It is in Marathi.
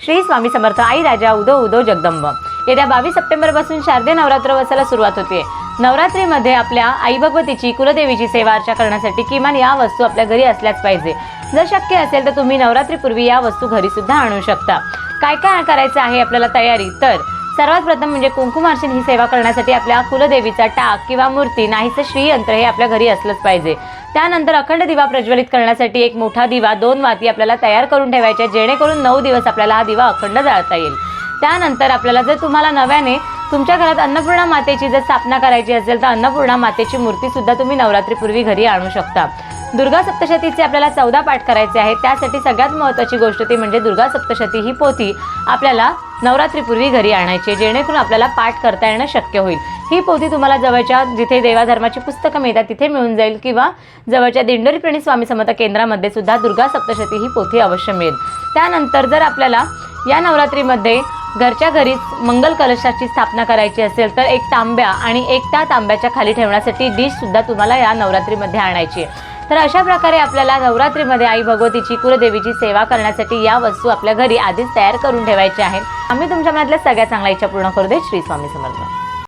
श्री स्वामी समर्थ. आई राजा उदो उदो जगदंब. येत्या 22 सप्टेंबरपासून शारदीय नवरात्र वसाला सुरुवात होते. नवरात्रीमध्ये आपल्या आई भगवतीची कुलदेवीची सेवा अर्चा करण्यासाठी किमान या वस्तू आपल्या घरी असल्याच पाहिजे. जर शक्य असेल तर तुम्ही नवरात्रीपूर्वी या वस्तू घरी सुद्धा आणू शकता. काय काय करायचं आहे आपल्याला तयारी? तर सर्वात प्रथम म्हणजे कुंकुमार्चन ही सेवा करण्यासाठी आपल्या कुलदेवीचा टाक किंवा मूर्ती नाहीतर श्रीयंत्र हे आपल्या घरी असलंच पाहिजे. त्यानंतर अखंड दिवा प्रज्वलित करण्यासाठी एक मोठा दिवा 2 वाती आपल्याला तयार करून ठेवायच्या, जेणेकरून 9 दिवस आपल्याला हा दिवा अखंड जाळता येईल. त्यानंतर आपल्याला जर तुम्हाला नव्याने तुमच्या घरात अन्नपूर्णा मातेची जर स्थापना करायची असेल तर अन्नपूर्णा मातेची मूर्ती सुद्धा तुम्ही नवरात्रीपूर्वी घरी आणू शकता. दुर्गा सप्तशतीचे आपल्याला 14 पाठ करायचे आहेत. त्यासाठी सगळ्यात महत्त्वाची गोष्ट ती म्हणजे दुर्गा सप्तशती ही पोथी आपल्याला नवरात्रीपूर्वी घरी आणायची, जेणेकरून आपल्याला पाठ करता येणं शक्य होईल. ही पोथी तुम्हाला जवळच्या जिथे देवाधर्माची पुस्तकं मिळतात तिथे मिळून जाईल किंवा जवळच्या दिंडोरी प्रेमी स्वामी समर्थ केंद्रामध्ये सुद्धा दुर्गा सप्तशती ही पोथी अवश्य मिळेल. त्यानंतर जर आपल्याला या नवरात्रीमध्ये घरच्या घरीच मंगल कलशाची स्थापना करायची असेल तर एक तांब्या आणि एक त्या तांब्याच्या खाली ठेवण्यासाठी डिश सुद्धा तुम्हाला या नवरात्रीमध्ये आणायची. तर अशा प्रकारे आपल्याला नवरात्रीमध्ये आई भगवतीची कुलदेवीची सेवा करण्यासाठी या वस्तू आपल्या घरी आधीच तयार करून ठेवायच्या आहेत. आम्ही तुमच्या मनातल्या सगळ्या चांगल्या इच्छा पूर्ण करू दे. श्री स्वामी समर्थ.